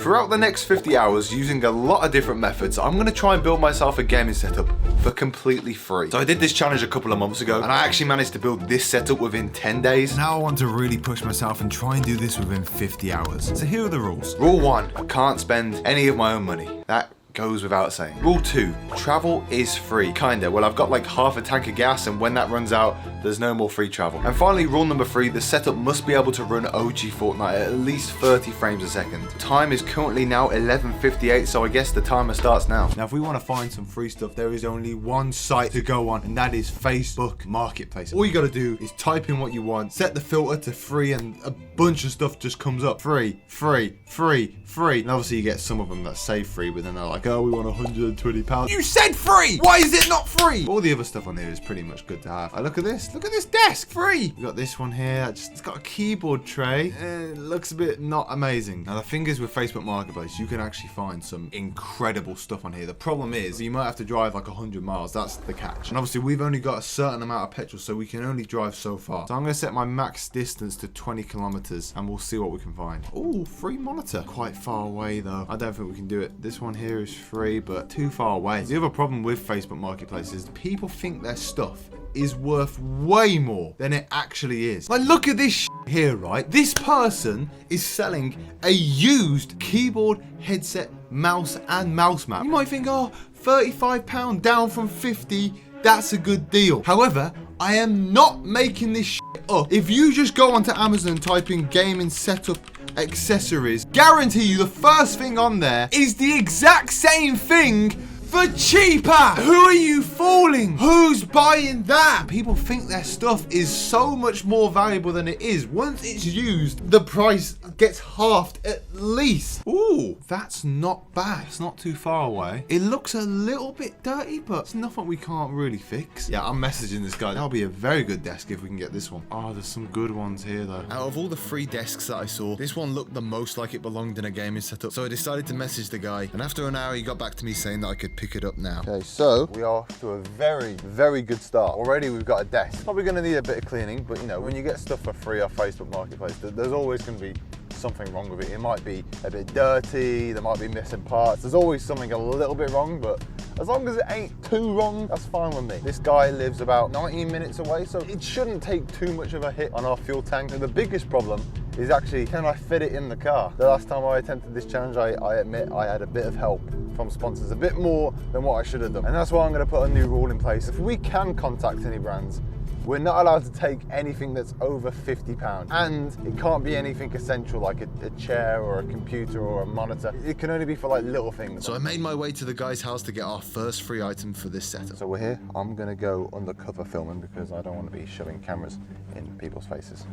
Throughout the next 50 hours, using a lot of different methods, I'm going to try and build myself a gaming setup for completely free. So I did this challenge a couple of months ago, and I actually managed to build this setup within 10 days. Now I want to really push myself and try and do this within 50 hours. So here are the rules. Rule 1, I can't spend any of my own money. That goes without saying. Rule 2, travel is free. Kinda. Well, I've got like half a tank of gas, and when that runs out, there's no more free travel. And finally, rule number 3, the setup must be able to run OG Fortnite at least 30 frames a second. Time is currently now 11:58, so I guess the timer starts now. Now, if we want to find some free stuff, there is only one site to go on, and that is Facebook Marketplace. All you got to do is type in what you want, set the filter to free, and a bunch of stuff just comes up. Free, free, free, free. And obviously you get some of them that say free, but then they're like, oh, we want £120. You said free! Why is it not free? All the other stuff on here is pretty much good to have. Look at this. Look at this desk. Free. We got this one here. It's got a keyboard tray. It looks a bit not amazing. Now, the thing is with Facebook Marketplace, you can actually find some incredible stuff on here. The problem is you might have to drive like 100 miles. That's the catch. And obviously we've only got a certain amount of petrol, so we can only drive so far. So I'm going to set my max distance to 20 kilometers, and we'll see what we can find. Oh, free monitor. Quite far away though. I don't think we can do it. This one here is free, but too far away. The other problem with Facebook Marketplace is people think their stuff is worth way more than it actually is. Like, look at this here, right? This person is selling a used keyboard, headset, mouse, and mouse mat. You might think, oh, £35 down from 50, that's a good deal. However, I am not making this up. If you just go onto Amazon and type in gaming setup accessories, guarantee you the first thing on there is the exact same thing for cheaper. Who are you fooling? Who's buying that? People think their stuff is so much more valuable than it is. Once it's used, the price gets halved at least. Ooh, that's not bad. It's not too far away. It looks a little bit dirty, but it's nothing we can't really fix. Yeah, I'm messaging this guy. That'll be a very good desk if we can get this one. Oh, there's some good ones here though. Out of all the free desks that I saw, this one looked the most like it belonged in a gaming setup. So I decided to message the guy, and after an hour he got back to me saying that I could pick it up now. Okay, so we are off to a very, very good start. Already we've got a desk. Probably going to need a bit of cleaning, but you know, when you get stuff for free off Facebook Marketplace, there's always going to be something wrong with it. It might be a bit dirty, there might be missing parts. There's always something a little bit wrong, but as long as it ain't too wrong, that's fine with me. This guy lives about 19 minutes away, so it shouldn't take too much of a hit on our fuel tank. And the biggest problem is actually, can I fit it in the car? The last time I attempted this challenge, I admit I had a bit of help from sponsors, a bit more than what I should have done. And that's why I'm going to put a new rule in place. If we can contact any brands, we're not allowed to take anything that's over £50, and it can't be anything essential like a chair or a computer or a monitor. It can only be for like little things. So I made my way to the guy's house to get our first free item for this setup. So we're here. I'm gonna go undercover filming because I don't want to be shoving cameras in people's faces.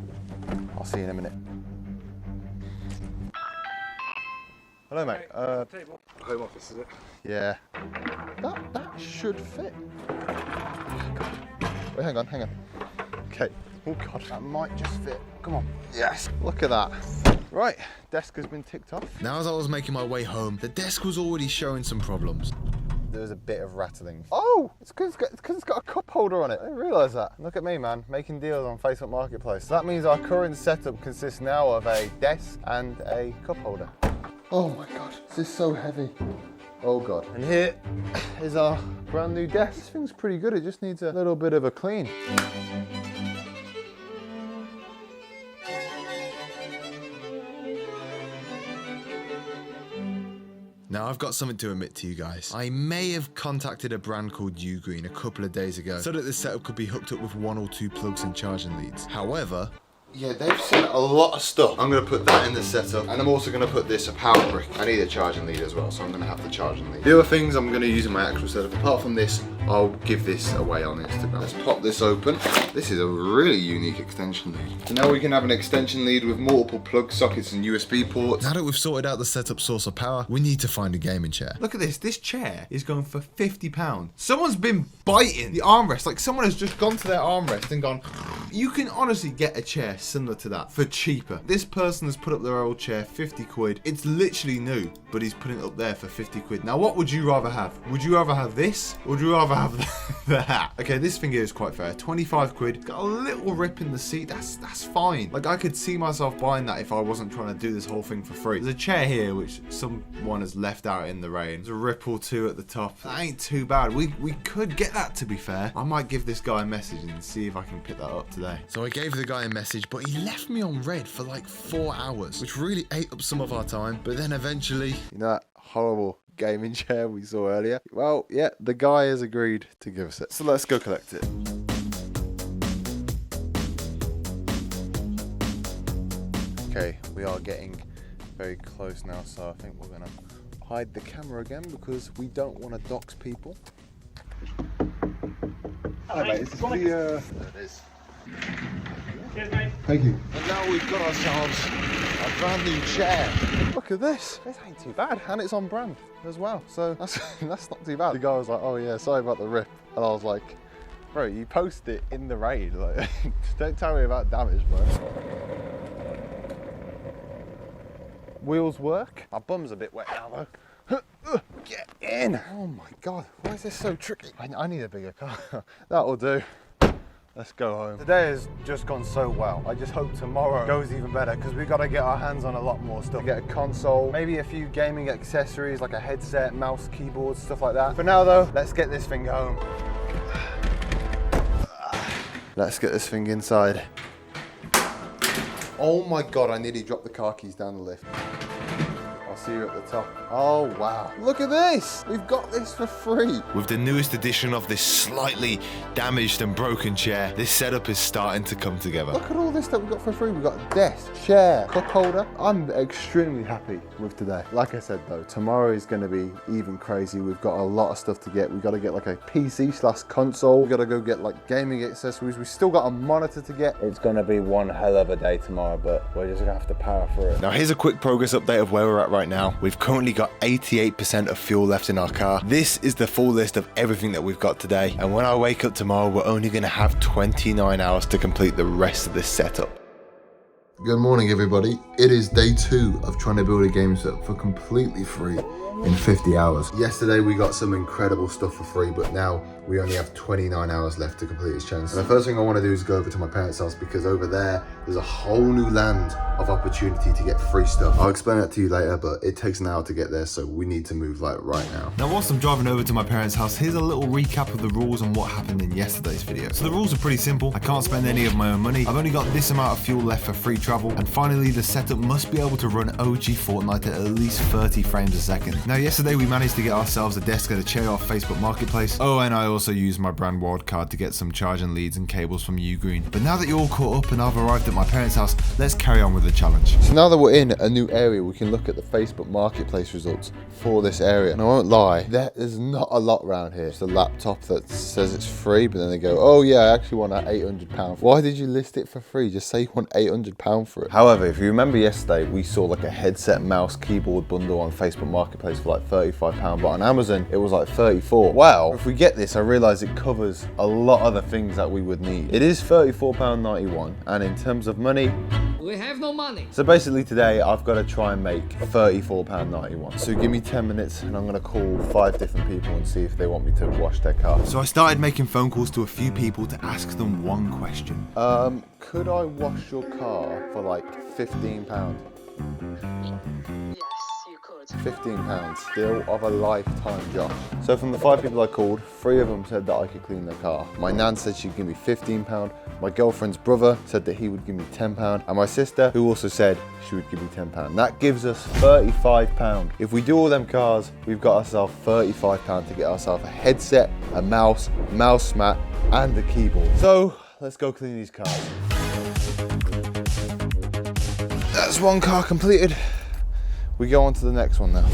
I'll see you in a minute. Hello, mate. Home office, is it? Yeah. That should fit. Wait, hang on. Okay. Oh God, that might just fit. Come on. Yes. Look at that. Right, desk has been ticked off. Now as I was making my way home, the desk was already showing some problems. There's a bit of rattling. Oh, it's because it's got a cup holder on it. I didn't realise that. Look at me, man, making deals on Facebook Marketplace. So that means our current setup consists now of a desk and a cup holder. Oh my God, this is so heavy. Oh God. And here is our brand new desk. This thing's pretty good. It just needs a little bit of a clean. Now I've got something to admit to you guys. I may have contacted a brand called Ugreen a couple of days ago so that the setup could be hooked up with 1 or 2 plugs and charging leads. However, yeah, they've sent a lot of stuff. I'm going to put that in the setup, and I'm also going to put this, a power brick. I need a charging lead as well, so I'm going to have the charging lead. The other things I'm going to use in my actual setup, apart from this, I'll give this away on Instagram. Let's pop this open. This is a really unique extension lead. So now we can have an extension lead with multiple plug sockets and USB ports. now that we've sorted out the setup source of power, we need to find a gaming chair. Look at this. This chair is going for £50. Someone's been biting the armrest. Like someone has just gone to their armrest and gone, You can honestly get a chair similar to that for cheaper. This person has put up their old chair, 50 quid. It's literally new, but he's putting it up there for 50 quid. Now, what would you rather have? Would you rather have this, or would you rather have that? Okay, this thing here is quite fair. 25 quid, got a little rip in the seat. That's fine. Like, I could see myself buying that if I wasn't trying to do this whole thing for free. There's a chair here which someone has left out in the rain. There's a rip or two at the top. That ain't too bad. We could get that, to be fair. I might give this guy a message and see if I can pick that up today. So I gave the guy a message, but he left me on red for like 4 hours, which really ate up some of our time. But then eventually, you know that horrible gaming chair we saw earlier? Well, yeah, the guy has agreed to give us it. So let's go collect it. Okay, we are getting very close now, so I think we're gonna hide the camera again because we don't want to dox people. Hi mate, is this the... There it is. Cheers mate. Thank you. And now we've got ourselves a brand new chair. Look at this. This ain't too bad, and it's on brand as well. So that's not too bad. The guy was like, "Oh yeah, sorry about the rip," and I was like, "Bro, you posted it in the rain. Like, don't tell me about damage, bro." Wheels work. My bum's a bit wet now though. Get in. Oh my God, why is this so tricky? I need a bigger car. That'll do. Let's go home. Today has just gone so well. I just hope tomorrow goes even better because we got to get our hands on a lot more stuff. Get a console, maybe a few gaming accessories like a headset, mouse, keyboard, stuff like that. For now though, let's get this thing home. Let's get this thing inside. Oh my God, I nearly dropped the car keys down the lift. I'll see you at the top. Oh wow, look at this. We've got this for free. With the newest edition of this slightly damaged and broken chair, this setup is starting to come together. Look at all this that we got for free. We got a desk, chair, cup holder. I'm extremely happy with today. Like I said though, tomorrow is going to be even crazy. We've got a lot of stuff to get. We've got to get like a PC/console. We've got to go get like gaming accessories. We've still got a monitor to get. It's going to be one hell of a day tomorrow, but we're just going to have to power through it. Now here's a quick progress update of where we're at right now. We've currently got 88% of fuel left in our car. This is the full list of everything that we've got today. And when I wake up tomorrow, we're only going to have 29 hours to complete the rest of this setup. Good morning, everybody. It is day 2 of trying to build a game setup for completely free in 50 hours. Yesterday we got some incredible stuff for free, but now we only have 29 hours left to complete this challenge. And the first thing I want to do is go over to my parents' house because over there, there's a whole new land of opportunity to get free stuff. I'll explain that to you later, but it takes an hour to get there, so we need to move like right now. Now, whilst I'm driving over to my parents' house, here's a little recap of the rules and what happened in yesterday's video. So the rules are pretty simple. I can't spend any of my own money. I've only got this amount of fuel left for free travel. And finally, the setup must be able to run OG Fortnite at least 30 frames a second. Now, yesterday we managed to get ourselves a desk and a chair off Facebook Marketplace. Oh, and I also used my brand wildcard to get some charging leads and cables from Ugreen. But now that you're all caught up and I've arrived at my parents' house, let's carry on with the challenge. So now that we're in a new area, we can look at the Facebook Marketplace results for this area. And I won't lie, there is not a lot around here. It's a laptop that says it's free, but then they go, oh yeah, I actually want that £800. Why did you list it for free? Just say you want £800 for it. However, if you remember yesterday, we saw like a headset, mouse, keyboard bundle on Facebook Marketplace for like £35, but on Amazon, it was like 34. Well, if we get this, I realize it covers a lot of the things that we would need. It is £34.91, and in terms of money, we have no money. So basically today I've got to try and make £34.91. So give me 10 minutes and I'm going to call 5 different people and see if they want me to wash their car. So I started making phone calls to a few people to ask them one question. Could I wash your car for like £15? £15, deal of a lifetime, Josh. So from the 5 people I called, 3 of them said that I could clean their car. My nan said she'd give me £15. My girlfriend's brother said that he would give me £10. And my sister, who also said she would give me £10. That gives us £35. If we do all them cars, we've got ourselves £35 to get ourselves a headset, a mouse mat, and a keyboard. So let's go clean these cars. That's one car completed. We go on to the next one now.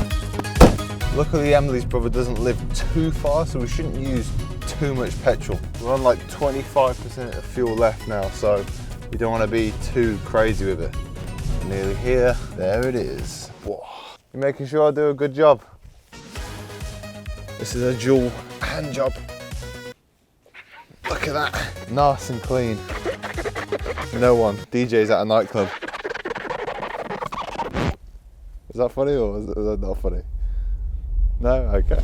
Luckily, Emily's brother doesn't live too far, so we shouldn't use too much petrol. We're on like 25% of fuel left now, so we don't want to be too crazy with it. Nearly here. There it is. Whoa. You're making sure I do a good job. This is a dual hand job. Look at that. Nice and clean. No one. DJ's at a nightclub. Is that funny or is that not funny? No? Okay.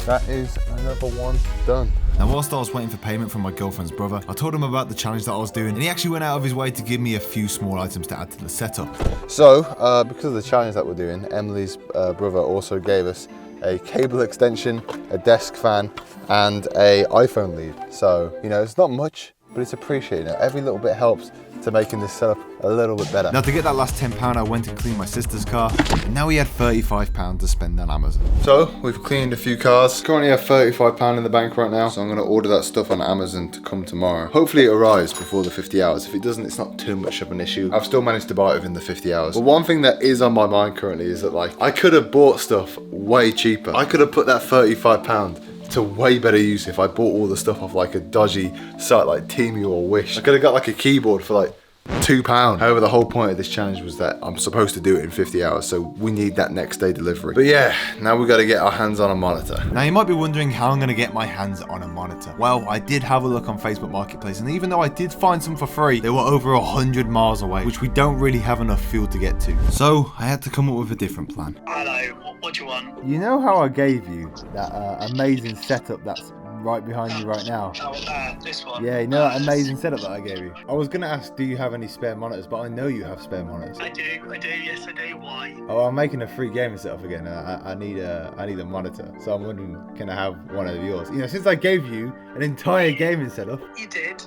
That is another one done. Now, whilst I was waiting for payment from my girlfriend's brother, I told him about the challenge that I was doing, and he actually went out of his way to give me a few small items to add to the setup. So, because of the challenge that we're doing, Emily's brother also gave us a cable extension, a desk fan, and a iPhone lead. So, you know, it's not much, but it's appreciated. Every little bit helps to making this setup a little bit better. Now, to get that last £10, I went to clean my sister's car, and now we had £35 to spend on Amazon. So, we've cleaned a few cars. Currently have £35 in the bank right now, so I'm gonna order that stuff on Amazon to come tomorrow. Hopefully it arrives before the 50 hours. If it doesn't, it's not too much of an issue. I've still managed to buy it within the 50 hours. But one thing that is on my mind currently is that, like, I could have bought stuff way cheaper. I could have put that £35 to way better use if I bought all the stuff off like a dodgy site like Temu or Wish. I could have got like a keyboard for like £2. However, the whole point of this challenge was that I'm supposed to do it in 50 hours, so we need that next day delivery. But yeah, now we got to get our hands on a monitor. Now, you might be wondering how I'm going to get my hands on a monitor. Well, I did have a look on Facebook Marketplace, and even though I did find some for free, they were over 100 miles away, which we don't really have enough fuel to get to. So I had to come up with a different plan. Hello, what do you want? You know how I gave you that amazing setup that's right behind you right now? Oh, this one. Yeah, you know that amazing setup that I gave you? I was gonna ask, do you have any spare monitors? But I know you have spare monitors. I do, yes I do, why? Oh, I'm making a free gaming setup again. I need a monitor. So I'm wondering, can I have one of yours? You know, since I gave you an entire gaming setup. You did.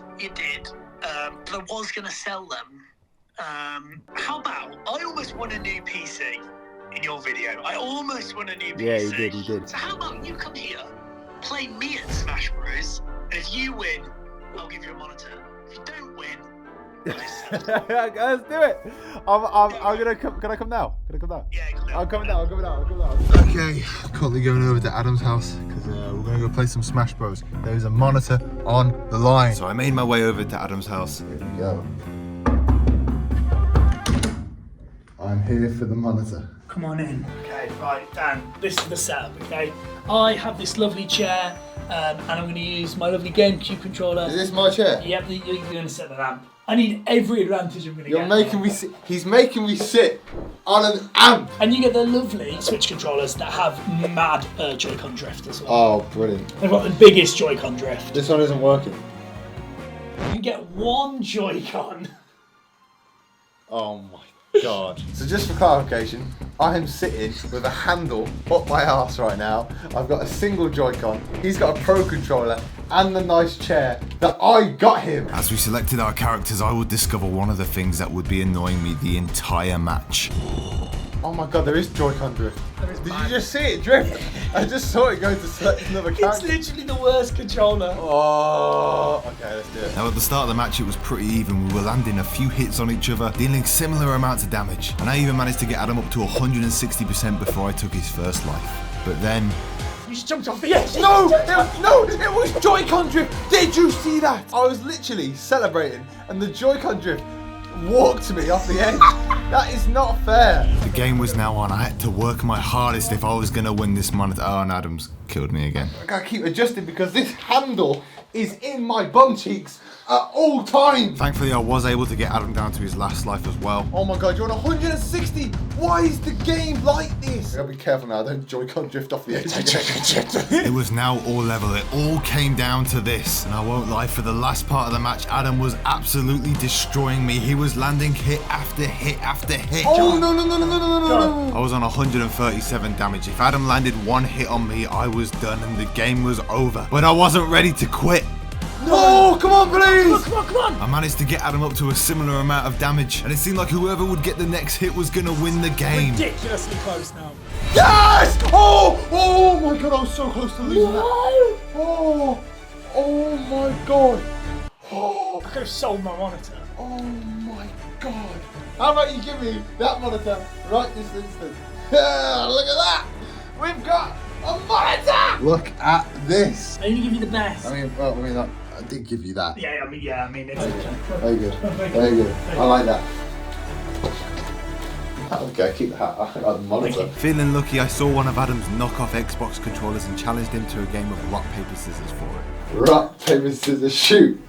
But I was going to sell them. How about, I almost won a new PC in your video. I almost won a new PC. Yeah, you did. So how about you come here, play me at Smash Bros, and if you win, I'll give you a monitor. If you don't win, Let's do it. I'm gonna come. Can I come now? yeah, I'm coming now. Okay, currently going over to Adam's house because we're gonna go play some Smash Bros. There is a monitor on the line. So I made my way over to Adam's house. Here we go. I'm here for the monitor. Come on in. Okay, right, Dan, this is the setup, okay? I have this lovely chair, and I'm going to use my lovely GameCube controller. Is this my chair? Yep, you're going to set the amp. I need every advantage I'm going to get. You're making me sit. He's making me sit on an amp. And you get the lovely Switch controllers that have mad Joy-Con drift as well. Oh, brilliant. They've got the biggest Joy-Con drift. This one isn't working. You can get one Joy-Con. Oh my God. So just for clarification, I am sitting with a handle up my arse right now. I've got a single Joy-Con. He's got a Pro controller and the nice chair that I got him. As we selected our characters, I would discover one of the things that would be annoying me the entire match. Oh my God, there is Joy-Con drift. Did you just see it drift? I just saw it go to select another character. It's literally the worst controller. Oh, okay, let's do it. Now, at the start of the match, it was pretty even. We were landing a few hits on each other, dealing similar amounts of damage. And I even managed to get Adam up to 160% before I took his first life. But then... You just jumped off the edge. No, it was Joy-Con drift. Did you see that? I was literally celebrating and the Joy-Con drift walked me off the edge. That is not fair. The game was now on. I had to work my hardest if I was going to win this monitor. Oh, and Adam's killed me again. I gotta keep adjusting because this handle is in my bum cheeks at all times. Thankfully, I was able to get Adam down to his last life as well. Oh my God, you're on 160. Why is the game like this? I gotta be careful now, don't Joy-Con drift off the edge. It was now all level. It all came down to this. And I won't lie, for the last part of the match, Adam was absolutely destroying me. He was landing hit after hit after hit. Oh, no. I was on 137 damage. If Adam landed one hit on me, I was done and the game was over. But I wasn't ready to quit. No, come on, please. Come on. I managed to get Adam up to a similar amount of damage, and it seemed like whoever would get the next hit was gonna win the game. Ridiculously close now. Yes! Oh my God, I was so close to losing that. Oh my God. I could have sold my monitor. Oh my God. How about you give me that monitor right this instant? Look at that. We've got a monitor. Look at this. I didn't give you the best. I did give you that. Yeah, I mean, it's Very good. I like that. Okay, keep the hat. I like the monitor. Feeling lucky, I saw one of Adam's knockoff Xbox controllers and challenged him to a game of rock, paper, scissors for it. Rock, paper, scissors, shoot.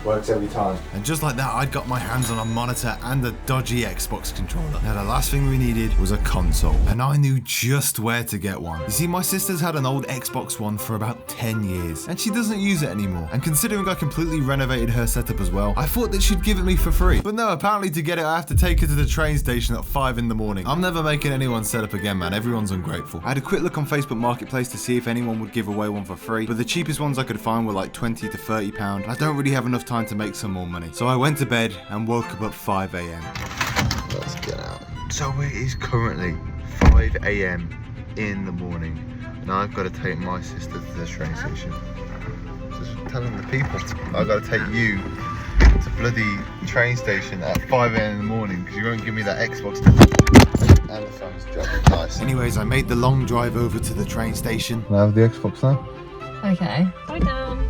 Works every time. And just like that, I'd got my hands on a monitor and a dodgy Xbox controller. Now the last thing we needed was a console, and I knew just where to get one. You see, my sister's had an old Xbox One for about 10 years, and she doesn't use it anymore. And considering I completely renovated her setup as well, I thought that she'd give it me for free. But no, apparently to get it, I have to take her to the train station at 5 in the morning. I'm never making anyone set up again, man. Everyone's ungrateful. I had a quick look on Facebook Marketplace to see if anyone would give away one for free, but the cheapest ones I could find were like £20 to £30. I don't really have enough time to make some more money. So I went to bed and woke up at 5 a.m. Let's get out. So it is currently 5 a.m. in the morning. Now I've got to take my sister to the train station. Just telling the people I've got to take you to bloody train station at 5 a.m. in the morning because you won't give me that Xbox. And the phone's dropped. Nice. Anyways, I made the long drive over to the train station. Can I have the Xbox now? Okay. Go down.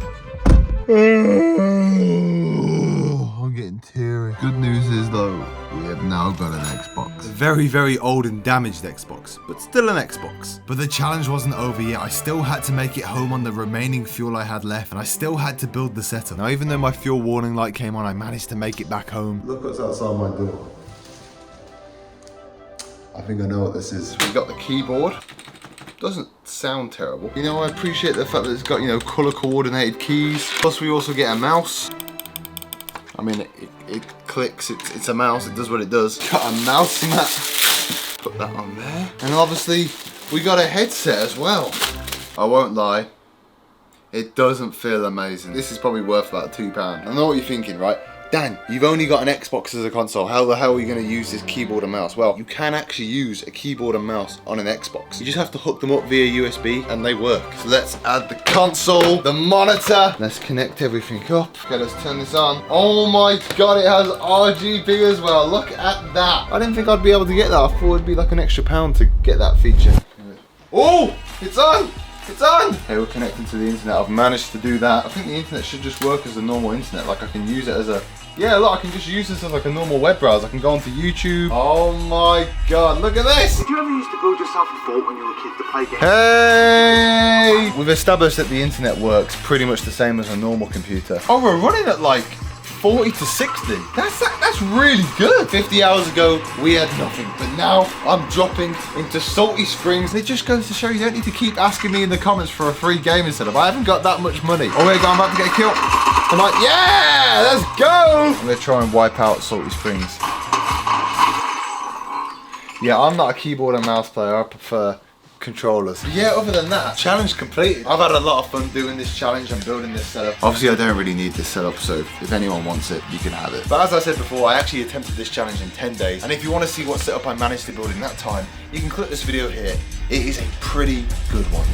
I'm getting teary. Good news is though, we have now got an Xbox. A very, very old and damaged Xbox, but still an Xbox. But the challenge wasn't over yet. I still had to make it home on the remaining fuel I had left, and I still had to build the setup. Now, even though my fuel warning light came on, I managed to make it back home. Look what's outside my door. I think I know what this is. We got the keyboard. Doesn't sound terrible. You know, I appreciate the fact that it's got, you know, color coordinated keys. Plus we also get a mouse. I mean, it clicks, it's a mouse, it does what it does. Got a mouse in that. Put that on there. And obviously, we got a headset as well. I won't lie, it doesn't feel amazing. This is probably worth about £2. I know what you're thinking, right? Dan, you've only got an Xbox as a console. How the hell are you going to use this keyboard and mouse? Well, you can actually use a keyboard and mouse on an Xbox. You just have to hook them up via USB and they work. So let's add the console, the monitor. Let's connect everything up. Okay, let's turn this on. Oh my God, it has RGB as well. Look at that. I didn't think I'd be able to get that. I thought it'd be like an extra £1 to get that feature. Oh, it's on. It's on! Okay, we're connecting to the internet. I've managed to do that. I think the internet should just work as a normal internet. Like I can use it as a... Yeah, look, I can just use this as like a normal web browser. I can go onto YouTube. Oh my God, look at this! Did you ever used to build yourself a fort when you were a kid to play games? Hey! We've established that the internet works pretty much the same as a normal computer. Oh, we're running at like 40 to 60. That's really good. 50 hours ago, we had nothing, but now I'm dropping into Salty Springs. It just goes to show you don't need to keep asking me in the comments for a free gaming setup. I haven't got that much money. Oh, wait, I'm about to get killed. I'm like, yeah, let's go. I'm gonna try and wipe out Salty Springs. Yeah, I'm not a keyboard and mouse player. I prefer controllers. But yeah, other than that, challenge completed. I've had a lot of fun doing this challenge and building this setup. Obviously, I don't really need this setup, so if anyone wants it, you can have it. But as I said before, I actually attempted this challenge in 10 days. And if you want to see what setup I managed to build in that time, you can click this video here. It is a pretty good one.